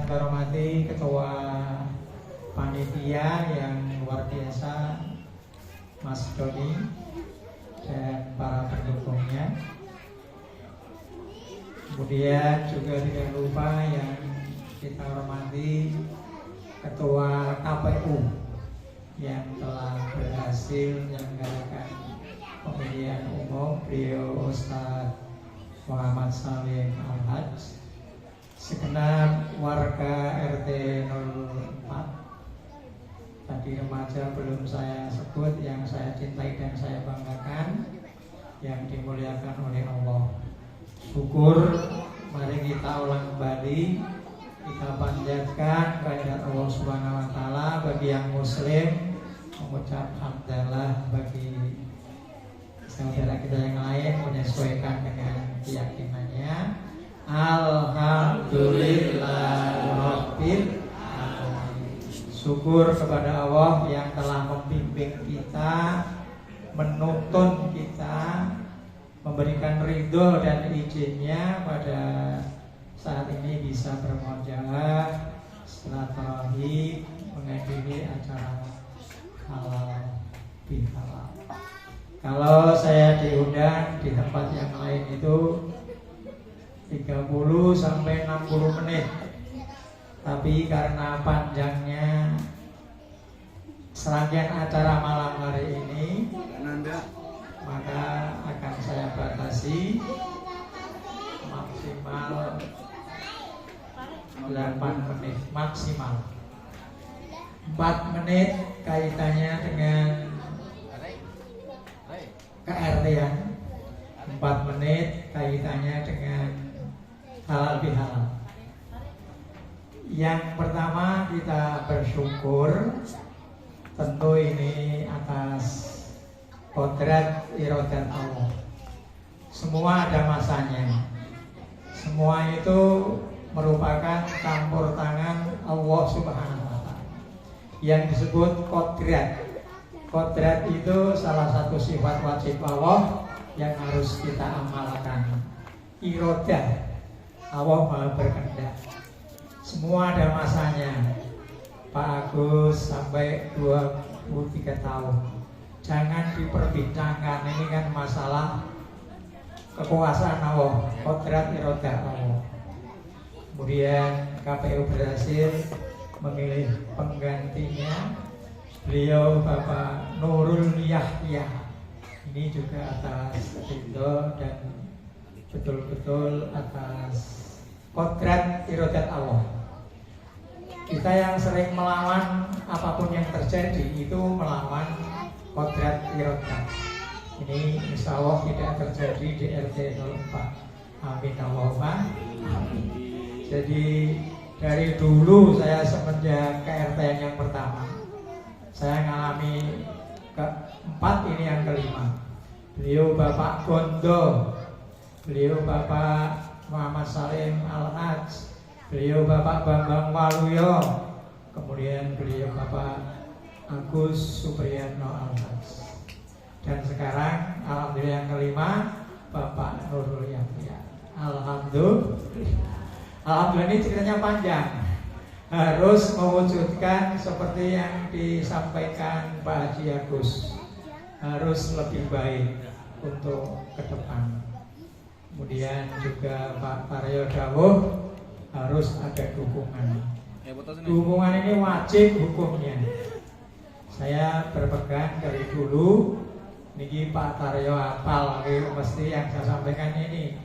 saya hormati Ketua Panitia yang luar biasa, Mas Doni dan para pendukungnya. Kemudian juga tidak lupa yang kita hormati Ketua KPU yang telah berhasil menyelenggarakan pemilihan umum, beliau Ustadz Muhammad Salim Al-Hajj, segenap warga RT 04. Tadi remaja belum saya sebut yang saya cintai dan saya banggakan, yang dimuliakan oleh Allah. Syukur, mari kita ulang kembali, kita panjatkan kehadirat Allah Subhanahu wa taala. Bagi yang muslim mengucap hamdalah, bagi saudara kita yang lain menyesuaikan dengan keyakinannya. Alhamdulillahirabbil alamin. Syukur kepada Allah yang telah membimbing kita, menuntun kita, memberikan ridho dan izinnya pada saat ini bisa bermujalah silaturahim menghadiri acara halal bihalal. Kalau saya diundang di tempat yang lain itu 30 sampai 60 menit. Tapi karena panjangnya serangkaian acara malam hari ini, maka akan saya batasi maksimal 8 menit maksimal. 4 menit kaitannya dengan KRT-an, 4 menit kaitannya dengan halal bihalal. Yang pertama, kita bersyukur tentu ini atas kodrat irodat Allah. Semua ada masanya. Semua itu merupakan campur tangan Allah Subhanahu wa taala yang disebut kodrat. Kodrat itu salah satu sifat wajib Allah yang harus kita amalkan. Irodah, Allah maha berkehendak. Semua ada masanya. Pak Agus sampai 23 tahun. Jangan diperbincangkan, ini kan masalah kekuasaan Allah, kodrat irodah Allah. Kemudian KPU berhasil memilih penggantinya, beliau Bapak Nurul Yahya. Ini juga atas ridho dan betul-betul atas kodrat irodat Allah. Kita yang sering melawan apapun yang terjadi itu melawan kodrat irodat. Ini insya Allah tidak terjadi di RT 04. Amin Allahumma amin. Jadi dari dulu saya semenjak KRT yang pertama, saya mengalami keempat, ini yang kelima. Beliau Bapak Gondo, beliau Bapak Muhammad Salim Al-Hajj, beliau Bapak Bambang Waluyo, kemudian beliau Bapak Agus Supriyatno Al-Hajj, dan sekarang alhamdulillah yang kelima Bapak Nurul Yahya. Alhamdulillah ini ceritanya panjang, harus mewujudkan seperti yang disampaikan Pak Haji Agus, harus lebih baik untuk ke depan. Kemudian juga Pak Taryo Dawuh harus ada dukungan. Dukungan ini wajib hukumnya. Saya berpegang dari dulu, niki Pak Taryo hafal mesti yang saya sampaikan ini,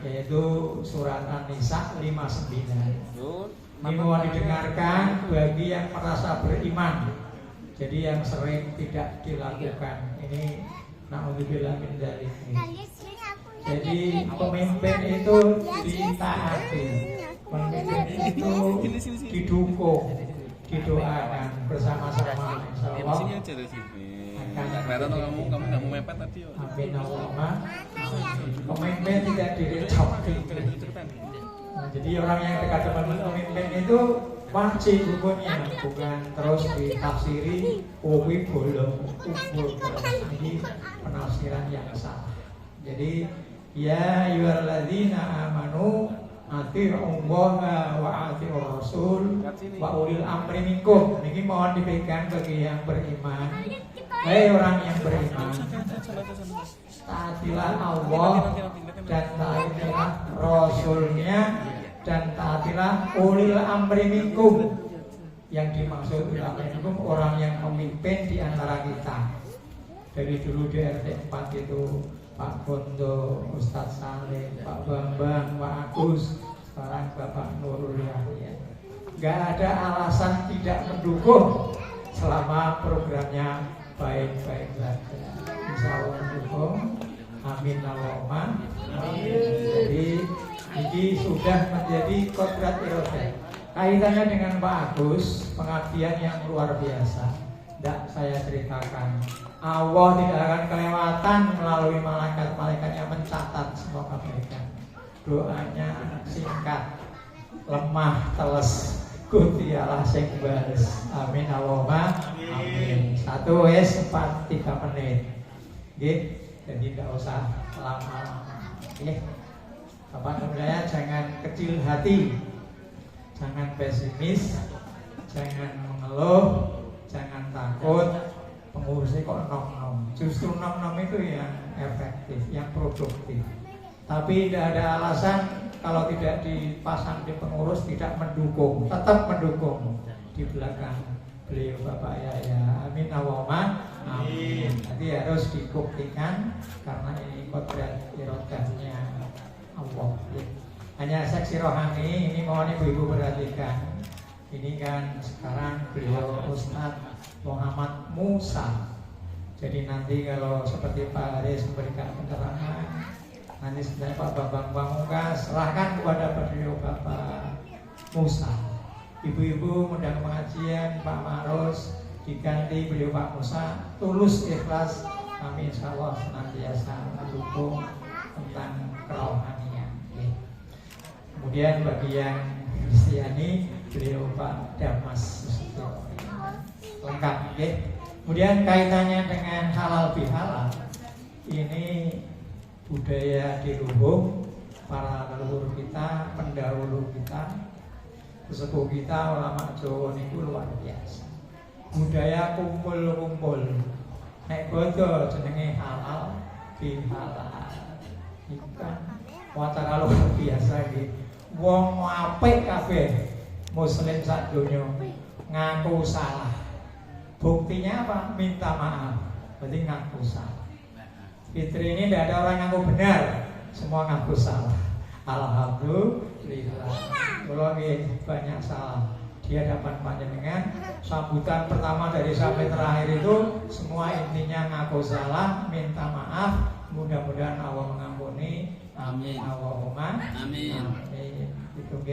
yaitu surat An-Nisa 59. Ini mau didengarkan bagi yang merasa beriman. Jadi yang sering tidak dilakukan ini, na'udzubillah min dzalik. Jadi pemimpin itu ditaati, pemimpin itu didukung, didoakan bersama-sama. Insyaallah akan kamu nggak mau mepet tadi. Amin Allahumma. Pemimpin tidak direcok. Jadi orang yang dekat dengan pemimpin itu wajib hukumnya, bukan terus ditafsiri uwi bolong ubul. Ini penafsiran yang salah. Jadi ya ayyuhalladzina amanu Ati Allah wa ati Rasul wa ulil amri minkum. Niki mohon dipegang bagi yang beriman. Hei orang yang beriman, taatilah Allah dan taatilah Rasulnya dan taatilah ulil amri minkum. Yang dimaksud ulil amri minkum orang yang memimpin di antara kita. Dari dulu di RT 4 itu Pak Bondo, Ustadz Saleh, Pak Bambang, Pak Agus, sekarang Bapak Nurul Yahya. Gak ada alasan tidak mendukung selama programnya baik-baik saja. Insya Allah mendukung. Amin Allahumma. Jadi ini sudah menjadi kodrat irodah. Kaitannya dengan Pak Agus, pengabdian yang luar biasa. Tidak saya ceritakan. Allah tidak akan kelewatan melalui malaikat-malaikat yang mencatat semua kebaikan. Doanya singkat, lemah, teles, kutialah sing bales. Amin Allahumma. Amin. 1 wes 3 menit. Gitu. Jadi tidak usah lama-lama. Bapak Ibu saya jangan kecil hati, jangan pesimis, jangan mengeluh, jangan takut. Pengurusnya kok nom-nom. Justru nom-nom itu yang efektif, yang produktif. Tapi tidak ada alasan kalau tidak dipasang di pengurus tidak mendukung, tetap mendukung di belakang beliau Bapak Yahya. Amin Allahumma. Amin. Nanti harus dibuktikan karena ini kodrat irodahnya Allah. Hanya seksi rohani ini mohon ibu-ibu perhatikan. Ini kan sekarang beliau Ustadz Muhammad Musa. Jadi nanti kalau seperti Pak Haris memberikan penerangan, nanti sebenarnya Pak Bambang Pamungkas serahkan kepada beliau Bapak Musa. Ibu-ibu mudah pengajian Pak Marus diganti beliau Pak Musa. Tulus ikhlas kami insya Allah senantiasa mendukung tentang kerohanian. Kemudian bagi yang Kristiani beliau Pak Damas lengkap. Kemudian kaitannya dengan halal bihalal, ini budaya di luhur para leluhur kita, pendahulu kita, sesepuh kita, ulama Jawa niku luar biasa. Budaya kumpul-kumpul, nek bodo jenenge halal bihalal. Iku kan wacana luar biasa iki. Wong apik kabeh muslim sak donya ngaku salah. Buktinya apa? Minta maaf. Berarti ngaku salah. Fitri ini tidak ada orang ngaku benar, semua ngaku salah. Alhamdulillah. Kalau banyak salah di hadapan panjenengan, sambutan pertama dari sampai terakhir itu semua intinya ngaku salah, minta maaf. Mudah-mudahan Allah mengampuni. Amin. Allahumma amin. Amin. Itu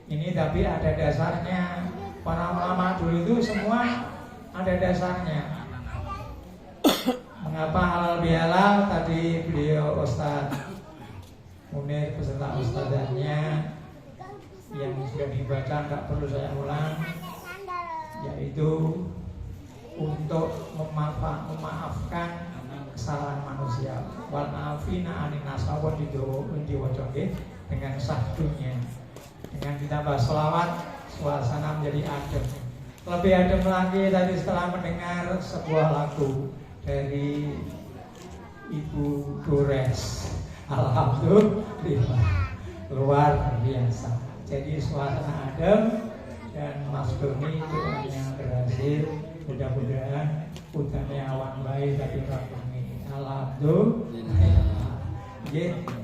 ini tapi ada dasarnya. Para ulama dulu itu semua ada dasarnya. Mengapa halal bihalal? Tadi beliau Ustaz Munir beserta ustazahnya yang sudah dibaca nggak perlu saya ulang, yaitu untuk memaafkan kesalahan manusia. Wal afina anin nasawon diwajib dengan sahdunya, dengan ditambah selawat, suasana menjadi adem. Lebih adem lagi tadi setelah mendengar sebuah lagu dari Ibu Dores. Alhamdulillah, luar biasa. Jadi suasana adem dan Mas Doni doanya berhasil. Mudah-mudahan hutannya awan baik tadi ini. Alhamdulillah.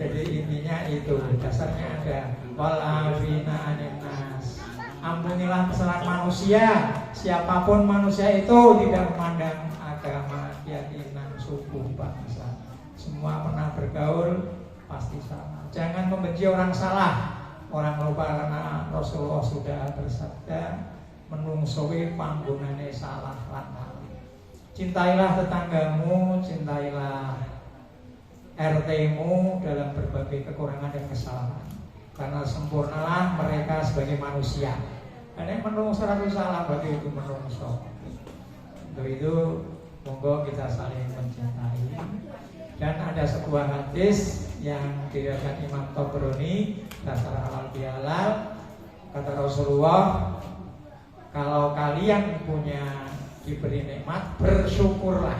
Jadi intinya itu dasarnya ada wal afina anin nas. Ampunilah kesalahan manusia, siapapun manusia itu, tidak memandang agama, keyakinan, suku, bangsa. Semua pernah bergaul pasti sama. Jangan membenci orang salah. Orang lupa karena Rasulullah sudah bersabda, menungsowi panggonane salah lan. Cintailah tetanggamu, cintailah RT-mu dalam berbagai kekurangan dan kesalahan. Karena sempurnalah mereka sebagai manusia. Karena menungso satu salah berarti itu menungso. Untuk itu monggo kita saling mencintai. Dan ada sebuah hadis yang diriwayatkan Imam Tabrani dasar halal bihalal. Kata Rasulullah, kalau kalian diberi nikmat, bersyukurlah.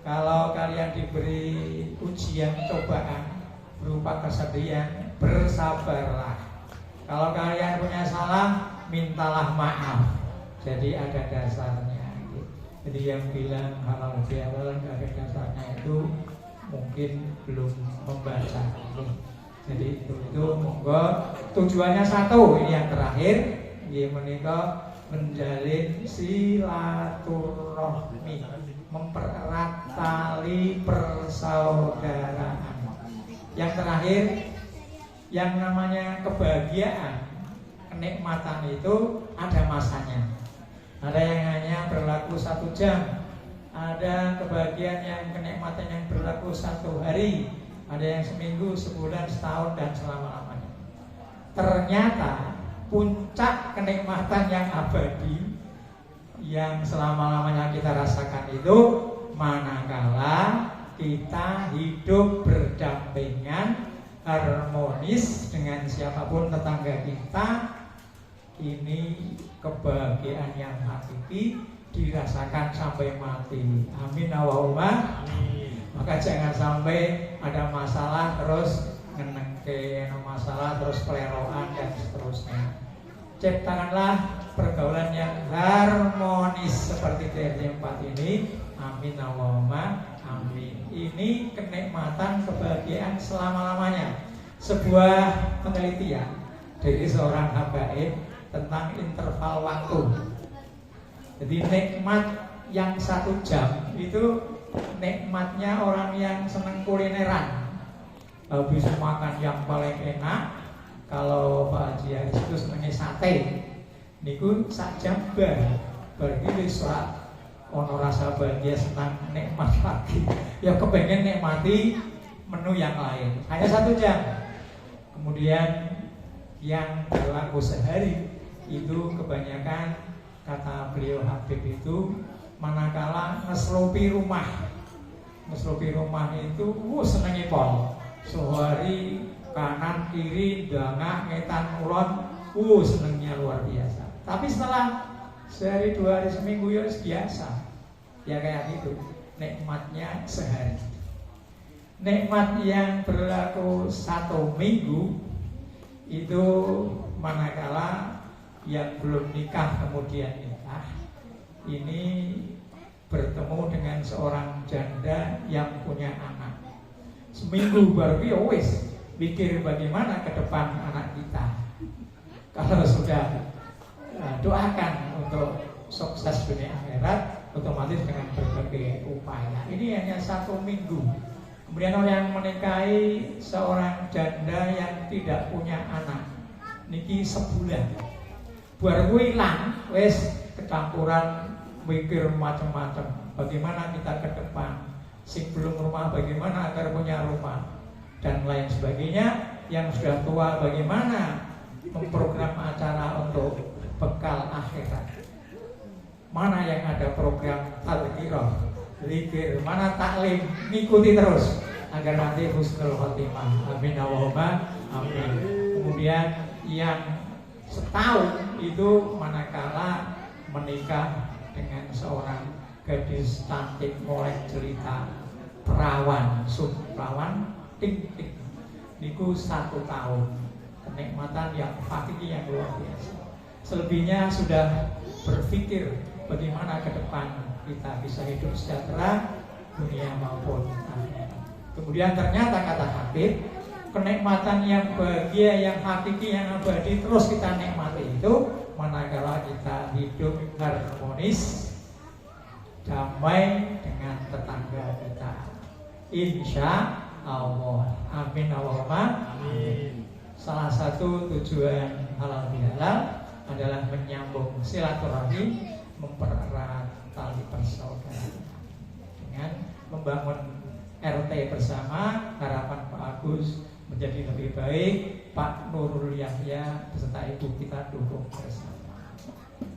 Kalau kalian diberi ujian, cobaan berupa kesedihan, bersabarlah. Kalau kalian punya salah, mintalah maaf. Jadi ada dasarnya. Jadi yang bilang halal bihalal nggak ada dasarnya itu mungkin belum membaca. Jadi itu monggo tujuannya satu, ini yang terakhir, nggih menika menjalin silaturahmi, mempererat tali persaudaraan. Yang terakhir, yang namanya kebahagiaan, kenikmatan itu ada masanya. Ada yang hanya berlaku 1 jam, ada kebahagiaan yang kenikmatan yang berlaku 1 hari, ada yang seminggu, sebulan, setahun, dan selama-lamanya. Ternyata puncak kenikmatan yang abadi yang selama-lamanya kita rasakan itu manakala kita hidup berdampingan harmonis dengan siapapun tetangga kita. Ini kebahagiaan yang hakiki dirasakan sampai mati. Amin Allahumma. Maka jangan sampai ada masalah terus ngenengke, ada masalah terus peleroan dan seterusnya. Ciptakanlah pergaulan yang harmonis seperti TRT 4 ini. Amin Allahumma amin. Ini kenikmatan kebahagiaan selama-lamanya. Sebuah penelitian dari seorang habaib tentang interval waktu. Jadi nikmat yang 1 jam itu nikmatnya orang yang senang kulineran. Habis makan yang paling enak, kalau Pak Haji Haris itu senangnya sate, niku 1 jam berarti bisa ono rasa bahagia, senang, nikmat lagi. Ya kepengen nikmati menu yang lain. Hanya 1 jam. Kemudian yang berlaku sehari itu kebanyakan, kata beliau Habib itu, manakala ngeslopi rumah itu senengnya pol. Sehari kanan kiri dangak ngetan ulon, senengnya luar biasa. Tapi setelah sehari 2 hari seminggu ya biasa. Ya kayak gitu. Nikmatnya sehari. Nikmat yang berlaku 1 minggu itu manakala yang belum nikah kemudian nikah, ini bertemu dengan seorang janda yang punya anak. Seminggu baru ya wis pikir bagaimana ke depan anak kita. Kalau sudah doakan untuk sukses dunia akhirat, otomatis dengan berbagai upaya. Ini hanya 1 minggu. Kemudian orang yang menikahi seorang janda yang tidak punya anak, niki sebulan. Baru hilang, wes kecampuran mikir macam-macam. Bagaimana kita ke depan? Si belum rumah bagaimana agar punya rumah dan lain sebagainya. Yang sudah tua bagaimana memprogram acara untuk bekal akhirat. Mana yang ada program tadhkirah, zikir, mana taklim, ngikuti terus agar nanti husnul khotimah. Amin Allahumma amin. Kemudian yang setahun itu manakala menikah dengan seorang gadis cantik mulai cerita perawan, perawan ting niku 1 tahun. Kenikmatan yang hakiki yang luar biasa. Selebihnya sudah berpikir bagaimana ke depan kita bisa hidup sejahtera dunia maupun akhirat. Kemudian ternyata kata Habib, kenikmatan yang bahagia, yang hakiki, yang abadi terus kita nikmati itu manakala kita hidup harmonis, damai dengan tetangga kita. Insya Allah. Amin Allahumma amin. Salah satu tujuan halal bihalal adalah menyambung silaturahmi, mempererat tali persaudaraan dengan membangun RT bersama. Harapan Pak Agus menjadi lebih baik, Pak Nurul Yahya beserta ibu kita dukung bersama.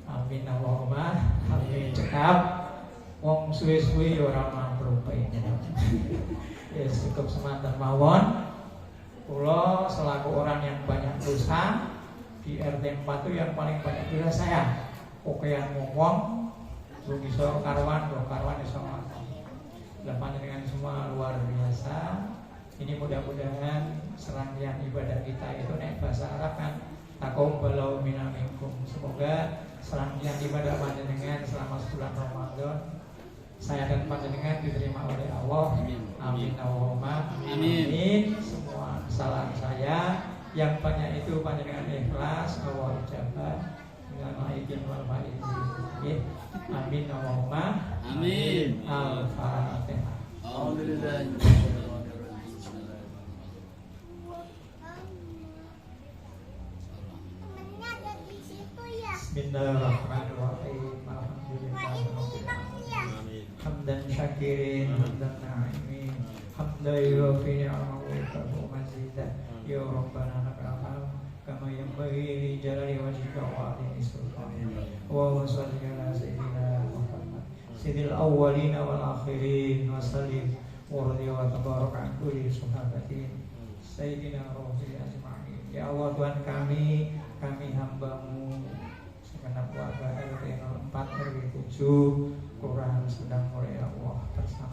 Amin Allahumma amin. Cekap wong suwe-suwe ora mampu. Ya cukup semanten mawon. Kula selaku orang yang banyak dosa di RT 4 itu yang paling banyak dosa saya. Kokean ngomong, belum bisa karuan iso ngomong. Panjenengan semua luar biasa. Ini mudah-mudahan serangkaian ibadah kita itu nek bahasa Arab kan taqabbalu minna minkum. Semoga serangkaian ibadah panjenengan selama bulan Ramadan saya dan panjenengan diterima oleh Allah. Amin Allahumma amin. Semua kesalahan saya yang banyak itu panjenengan ikhlas, Allah ijabah dengan izin wal faizin. Amin Allahumma amin. Al-Fatihah. Alhamdulillah. Bismillahirrahmanirrahim. Hamdan syakirin, hamdan na'imin, hamdan yuwafi ni'amahu wa yukafu mazidah. Ya Rabbana lakal hamd kama yanbaghi li jalali wajhika wa 'azimi sultanika. Wa shalli ala sayyidina Muhammad sayyidil awwalin wal akhirin wa sallim wa radhiya wa tabarak an kulli sahabatin sayyidina rabbil ajma'in. Ya Allah Tuhan kami hamba-Mu segenap warga RT 04 RW 7 Kelurahan Sedang Mulia Allah bersama